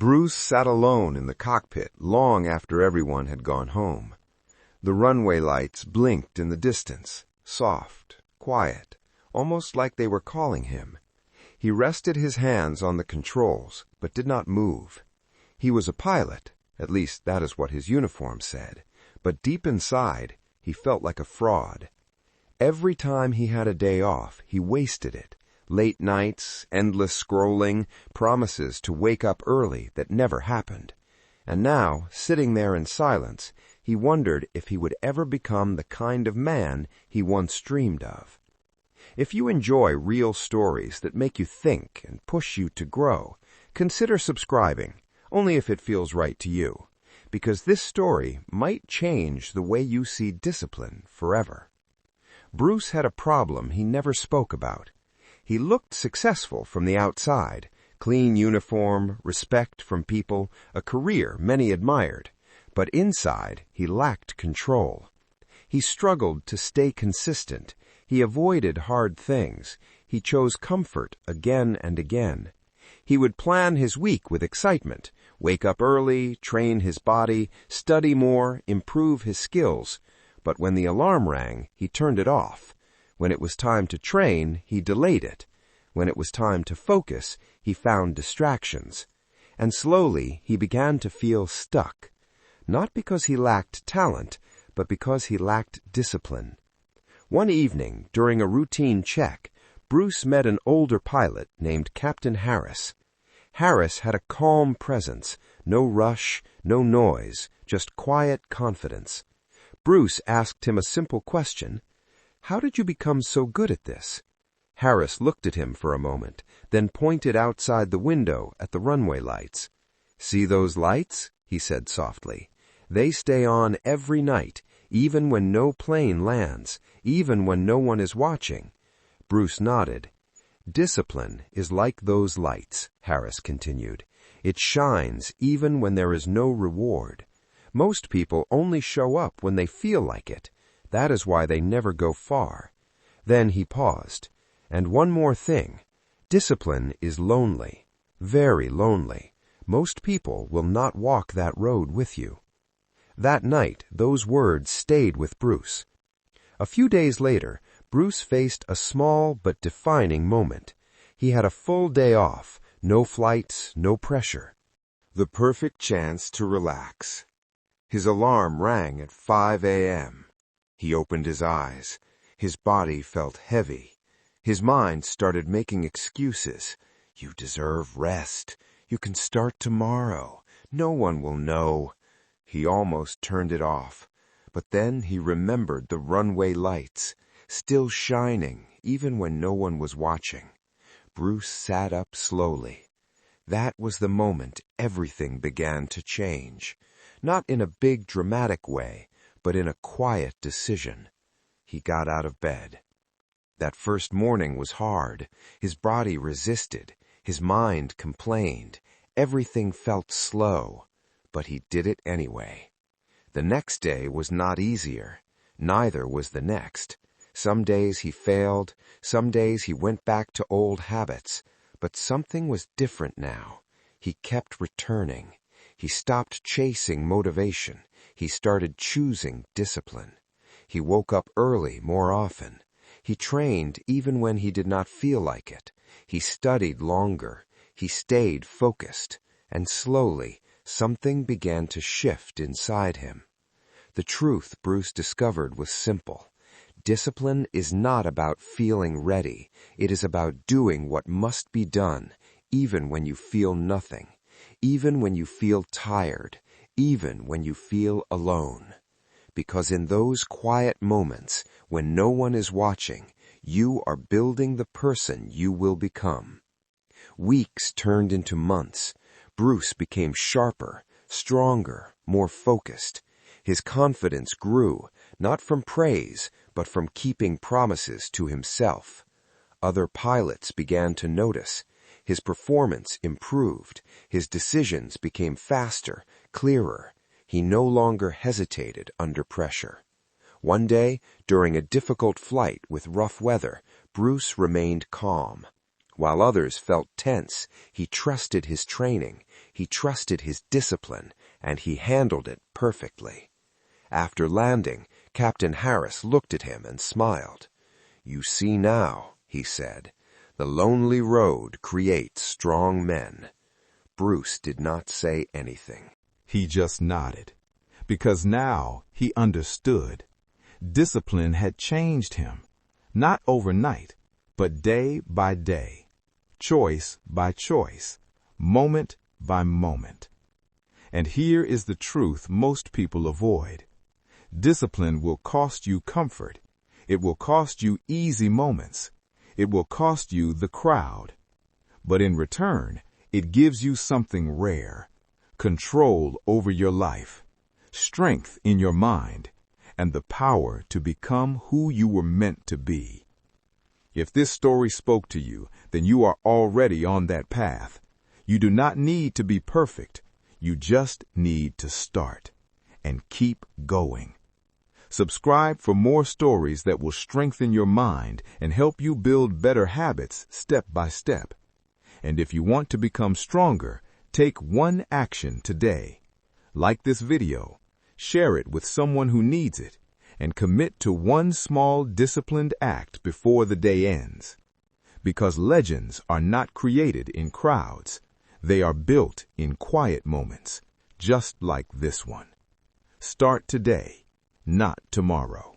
Bruce sat alone in the cockpit long after everyone had gone home. The runway lights blinked in the distance, soft, quiet, almost like they were calling him. He rested his hands on the controls, but did not move. He was a pilot, at least that is what his uniform said, but deep inside, he felt like a fraud. Every time he had a day off, he wasted it. Late nights, endless scrolling, promises to wake up early that never happened. And now, sitting there in silence, he wondered if he would ever become the kind of man he once dreamed of. If you enjoy real stories that make you think and push you to grow, consider subscribing, only if it feels right to you, because this story might change the way you see discipline forever. Bruce had a problem he never spoke about. He looked successful from the outside, clean uniform, respect from people, a career many admired. But inside, he lacked control. He struggled to stay consistent. He avoided hard things. He chose comfort again and again. He would plan his week with excitement, wake up early, train his body, study more, improve his skills. But when the alarm rang, he turned it off. When it was time to train, he delayed it. When it was time to focus, he found distractions. And slowly, he began to feel stuck. Not because he lacked talent, but because he lacked discipline. One evening, during a routine check, Bruce met an older pilot named Captain Harris. Harris had a calm presence, no rush, no noise, just quiet confidence. Bruce asked him a simple question. "How did you become so good at this?" Harris looked at him for a moment, then pointed outside the window at the runway lights. "See those lights?" he said softly. "They stay on every night, even when no plane lands, even when no one is watching." Bruce nodded. "Discipline is like those lights," Harris continued. "It shines even when there is no reward. Most people only show up when they feel like it. That is why they never go far." Then he paused. "And one more thing. Discipline is lonely, very lonely. Most people will not walk that road with you." That night, those words stayed with Bruce. A few days later, Bruce faced a small but defining moment. He had a full day off, no flights, no pressure. The perfect chance to relax. His alarm rang at 5 a.m. He opened his eyes. His body felt heavy. His mind started making excuses. "You deserve rest. You can start tomorrow. No one will know." He almost turned it off. But then he remembered the runway lights, still shining even when no one was watching. Bruce sat up slowly. That was the moment everything began to change. Not in a big dramatic way, but in a quiet decision. He got out of bed. That first morning was hard. His body resisted. His mind complained. Everything felt slow. But he did it anyway. The next day was not easier. Neither was the next. Some days he failed. Some days he went back to old habits. But something was different now. He kept returning. He stopped chasing motivation. He started choosing discipline. He woke up early more often. He trained even when he did not feel like it. He studied longer. He stayed focused. And slowly, something began to shift inside him. The truth Bruce discovered was simple. Discipline is not about feeling ready. It is about doing what must be done, even when you feel nothing, even when you feel tired, even when you feel alone. Because in those quiet moments, when no one is watching, you are building the person you will become. Weeks turned into months. Bruce became sharper, stronger, more focused. His confidence grew, not from praise, but from keeping promises to himself. Other pilots began to notice. His performance improved. His decisions became faster, clearer. He no longer hesitated under pressure. One day, during a difficult flight with rough weather, Bruce remained calm. While others felt tense, he trusted his training. He trusted his discipline, and he handled it perfectly. After landing, Captain Harris looked at him and smiled. "You see now," he said, "the lonely road creates strong men." Bruce did not say anything. He just nodded, because now he understood. Discipline had changed him, not overnight, but day by day, choice by choice, moment by moment. And here is the truth most people avoid. Discipline will cost you comfort. It will cost you easy moments. It will cost you the crowd. But in return, it gives you something rare: control over your life, strength in your mind, and the power to become who you were meant to be. If this story spoke to you, then you are already on that path. You do not need to be perfect. You just need to start and keep going. Subscribe for more stories that will strengthen your mind and help you build better habits step by step. And if you want to become stronger, take one action today. Like this video, share it with someone who needs it, and commit to one small disciplined act before the day ends. Because legends are not created in crowds. They are built in quiet moments, just like this one. Start today, not tomorrow.